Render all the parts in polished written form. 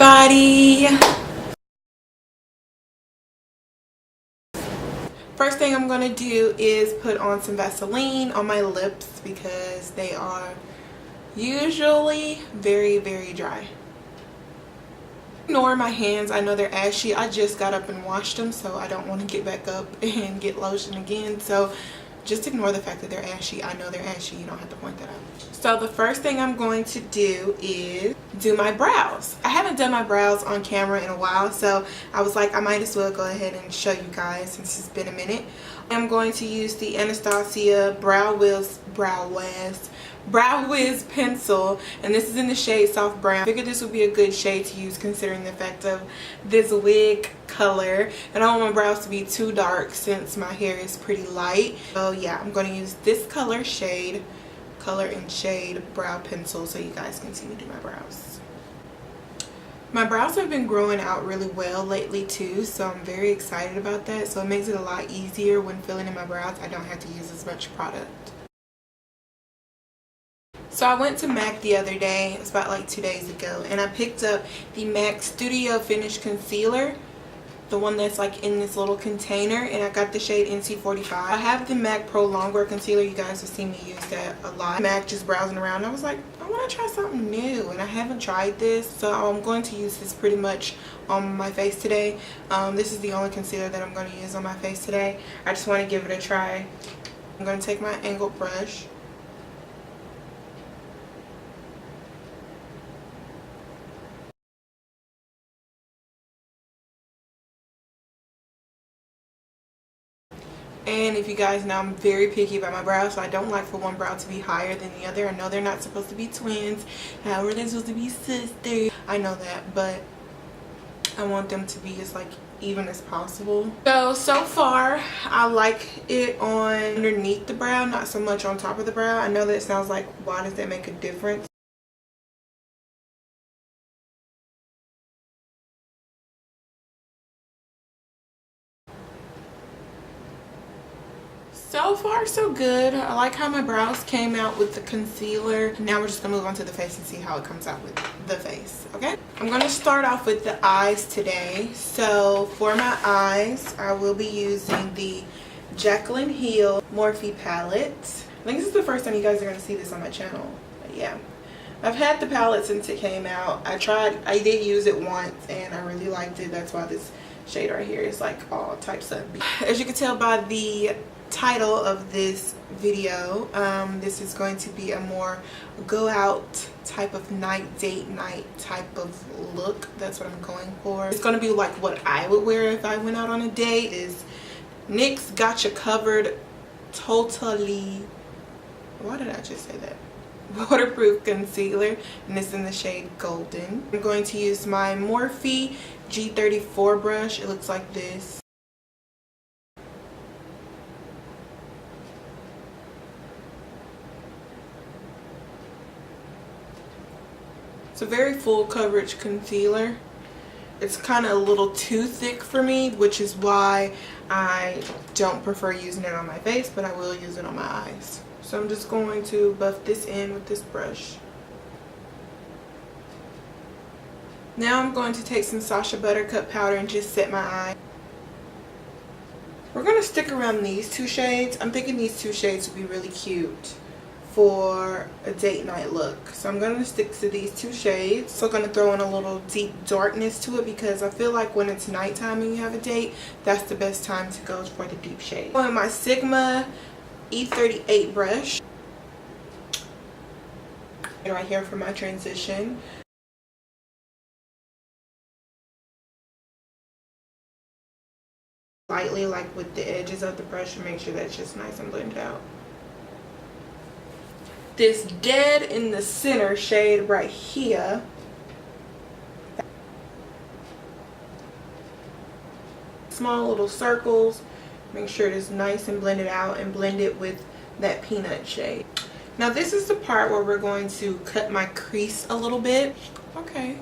everybody. First thing I'm going to do is put on some Vaseline on my lips because they are usually very dry. Ignore my hands, I know they're ashy. I just got up and washed them, so I don't want to get back up and get lotion again. So just ignore the fact that they're ashy. I know they're ashy, you don't have to point that out. So the first thing I'm going to do is do my brows. I haven't done my brows on camera in a while, so I was like I might as well go ahead and show you guys since it's been a minute. I'm going to use the Anastasia Brow Wiz pencil, and this is in the shade Soft Brown. I figured this would be a good shade to use considering the fact of this wig color, and I don't want my brows to be too dark since my hair is pretty light. So yeah, I'm going to use this color and shade brow pencil so you guys can see me do my brows. My brows have been growing out really well lately too, so I'm very excited about that. So it makes it a lot easier when filling in my brows. I don't have to use as much product. So I went to MAC the other day, it was about like 2 days ago, and I picked up the MAC Studio Finish Concealer, the one that's like in this little container, and I got the shade NC45. I have the MAC Pro Longwear Concealer. You guys have seen me use that a lot. MAC, just browsing around, I was like, I want to try something new, and I haven't tried this, so I'm going to use this pretty much on my face today. This is the only concealer that I'm going to use on my face today. I just want to give it a try. I'm going to take my angled brush. And if you guys know, I'm very picky about my brows, so I don't like for one brow to be higher than the other. I know they're not supposed to be twins. How are they supposed to be sisters? I know that, but I want them to be as like even as possible. So far, I like it on underneath the brow, not so much on top of the brow. I know that sounds like, why does that make a difference? So far so good. I like how my brows came out with the concealer. Now we're just gonna move on to the face and see how it comes out with the face, okay? I'm gonna start off with the eyes today. So for my eyes, I will be using the Jaclyn Heel Morphe palette. I think this is the first time you guys are gonna see this on my channel, but yeah. I've had the palette since it came out. I did use it once and I really liked it. That's why this shade right here is like all types of. As you can tell by the title of this video, this is going to be a more go out type of date night type of look. That's what I'm going for. It's going to be like what I would wear if I went out on a date. Is NYX Gotcha Covered Totally, why did I just say that, waterproof concealer, and it's in the shade Golden. I'm going to use my Morphe G34 brush. It looks like this. It's a very full coverage concealer. It's kind of a little too thick for me, which is why I don't prefer using it on my face, but I will use it on my eyes. So I'm just going to buff this in with this brush. Now I'm going to take some Sacha Buttercup powder and just set my eye. We're going to stick around these two shades. I'm thinking these two shades would be really cute for a date night look, so I'm going to stick to these two shades. So I'm going to throw in a little deep darkness to it because I feel like when it's nighttime and you have a date, that's the best time to go for the deep shade. On my Sigma E38 brush right here for my transition. Lightly, like with the edges of the brush, and make sure that's just nice and blended out. This Dead in the Center shade right here, small little circles, make sure it is nice and blended out, and blend it with that peanut shade. Now this is the part where we're going to cut my crease a little bit. Okay.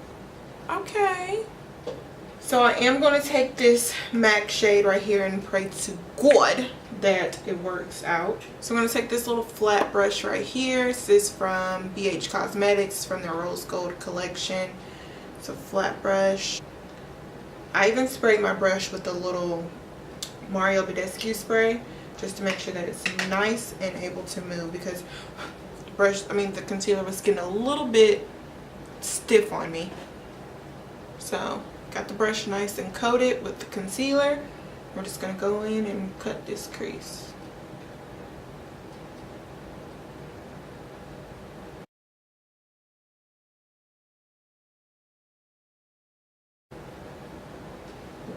So I am going to take this MAC shade right here and pray to God that it works out. So I'm going to take this little flat brush right here. This is from BH Cosmetics from their Rose Gold collection. It's a flat brush. I even sprayed my brush with the little Mario Badescu spray just to make sure that it's nice and able to move, because the concealer was getting a little bit stiff on me. So got the brush nice and coated with the concealer. We're just going to go in and cut this crease.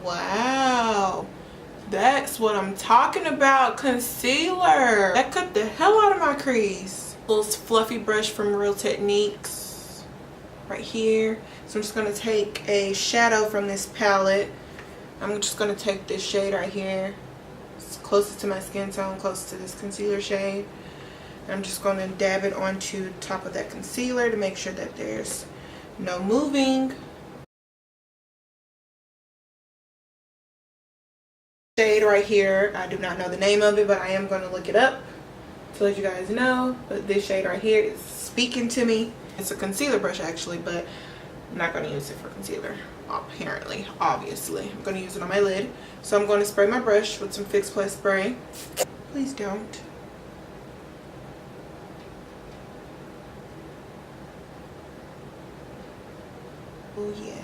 Wow, that's what I'm talking about, concealer. That cut the hell out of my crease. Little fluffy brush from Real Techniques right here. So I'm just going to take a shadow from this palette. I'm just going to take this shade right here. It's closest to my skin tone, close to this concealer shade. And I'm just going to dab it onto top of that concealer to make sure that there's no moving. Shade right here, I do not know the name of it, but I am going to look it up to let you guys know. But this shade right here is speaking to me. It's a concealer brush actually, but I'm not going to use it for concealer, apparently, obviously. I'm going to use it on my lid. So I'm going to spray my brush with some Fix Plus spray. Please don't. Oh yeah.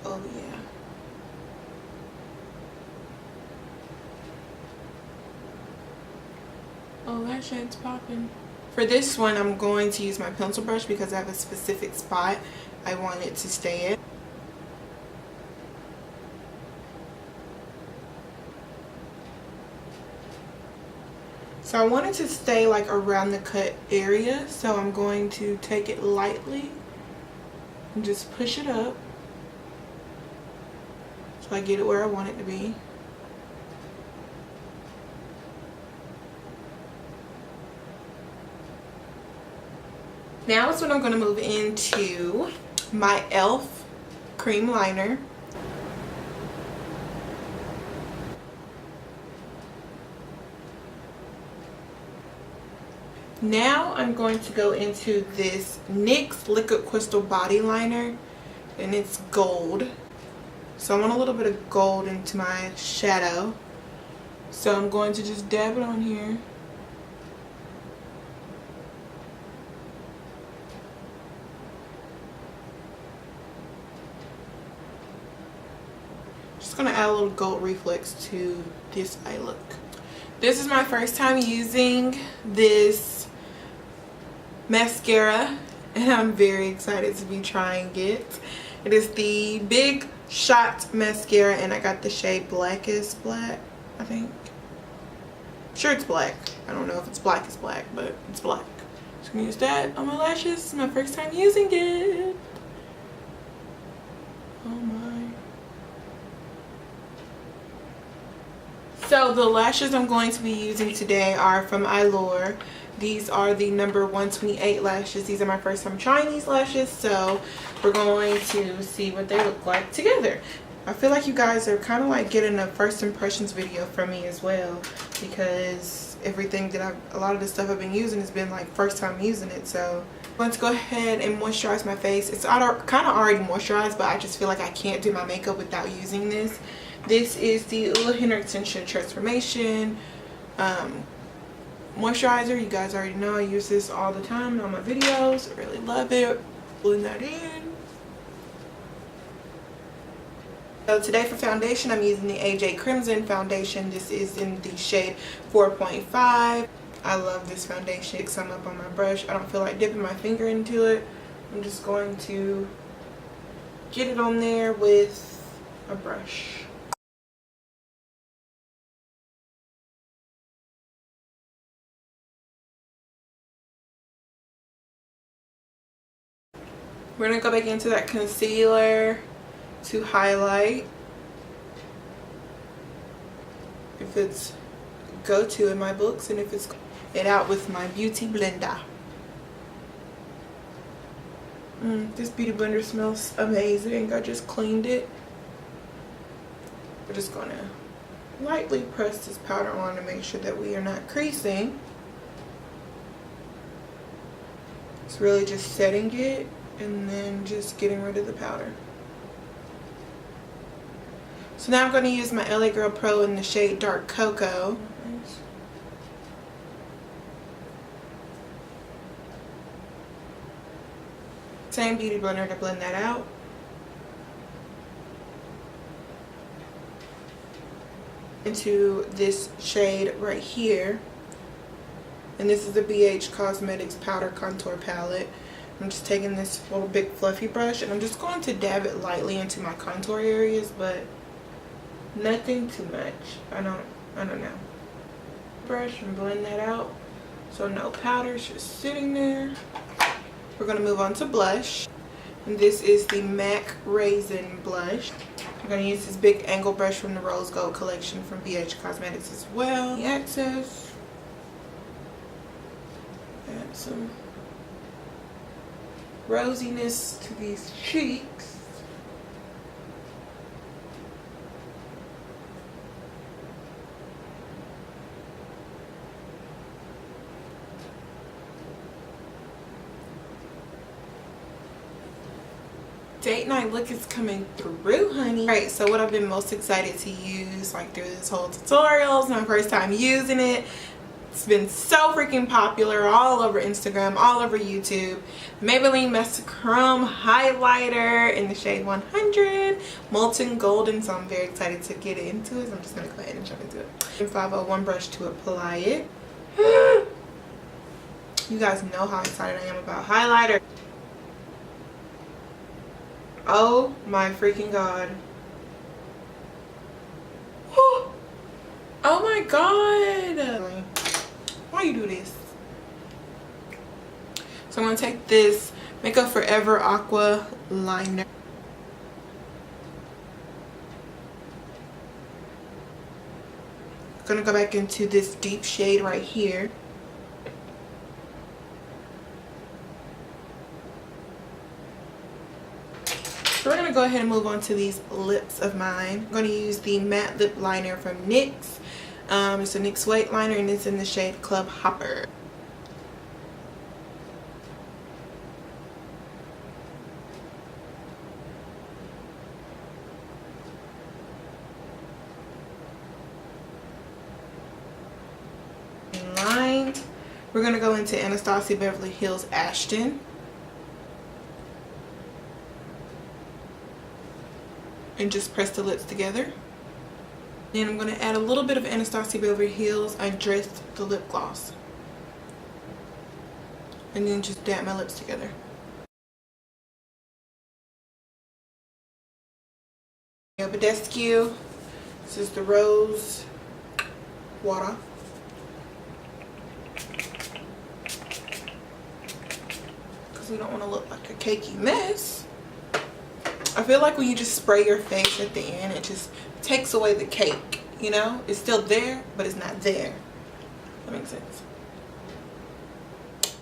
Oh yeah. Oh, that shade's popping. For this one, I'm going to use my pencil brush because I have a specific spot I want it to stay in. So I want it to stay like around the cut area, so I'm going to take it lightly and just push it up so I get it where I want it to be. Now is when I'm going to move into my e.l.f. cream liner. Now I'm going to go into this NYX Liquid Crystal Body Liner, and it's gold. So I want a little bit of gold into my shadow. So I'm going to just dab it on here. Just gonna add a little gold reflex to this eye look. This is my first time using this mascara, and I'm very excited to be trying it. It is the Big Shot mascara, and I got the shade Blackest Black, I think. Sure, it's black. I don't know if it's black as black, but it's black. So I'm gonna use that on my lashes. It's my first time using it. Oh my. So the lashes I'm going to be using today are from YALL. These are the number 128 lashes. These are my first time trying these lashes, so we're going to see what they look like together. I feel like you guys are kind of like getting a first impressions video from me as well, because everything that a lot of the stuff I've been using has been like first time using it. So I'm going to go ahead and moisturize my face. It's kind of already moisturized, but I just feel like I can't do my makeup without using this. This is the Henriksen Transformation moisturizer. You guys already know I use this all the time on my videos. I really love it. Pulling that in. So today for foundation, I'm using the AJ Crimson foundation. This is in the shade 4.5. I love this foundation. Pick some up on my brush. I don't feel like dipping my finger into it. I'm just going to get it on there with a brush. We're going to go back into that concealer to highlight. If it's go-to in my books, and if it's it out with my beauty blender. This beauty blender smells amazing. I just cleaned it. We're just going to lightly press this powder on to make sure that we are not creasing. It's really just setting it. and then just getting rid of the powder. So now I'm going to use my LA Girl Pro in the shade Dark Cocoa. Same beauty blender to blend that out. Into this shade right here. And this is the BH Cosmetics Powder Contour Palette. I'm just taking this little big fluffy brush and I'm just going to dab it lightly into my contour areas, but nothing too much. I don't know. Brush and blend that out. So no powders, just sitting there. We're gonna move on to blush. And this is the MAC Raizin blush. I'm gonna use this big angle brush from the Rose Gold collection from BH Cosmetics as well. The access. Add some rosiness to these cheeks. Date night look is coming through, honey. Alright, so what I've been most excited to use like through this whole tutorial, it's my first time using it. It's been so freaking popular all over Instagram, all over YouTube. Maybelline Chrome highlighter in the shade 100 Molten Golden, so I'm very excited to get into it. So I'm just going to go ahead and jump into it. 501 brush to apply it. You guys know how excited I am about highlighter. Oh my freaking god. Oh my god. Why you do this? So I'm going to take this Makeup Forever Aqua liner. I'm going to go back into this deep shade right here. So we're going to go ahead and move on to these lips of mine. I'm going to use the matte lip liner from NYX. It's a NYX weight liner and it's in the shade Club Hopper. And lined. We're going to go into Anastasia Beverly Hills Ashton. And just press the lips together. Then I'm going to add a little bit of Anastasia Beverly Hills. I dressed the lip gloss. And then just dab my lips together. Badescu. This is the Rose Water. Because we don't want to look like a cakey mess. I feel like when you just spray your face at the end, it just takes away the cake, you know? It's still there, but it's not there. That makes sense.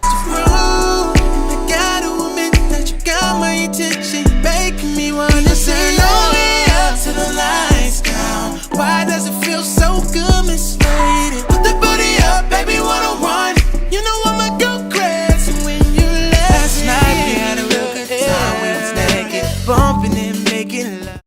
I gotta admit that you got my attention, making me wanna say no way up to the lights down. Why does it feel so good, Miss Lady? Put the booty up, baby, 101. You know I'ma go crazy when you left. Last night we had a real good time. We was naked, bumping and making love.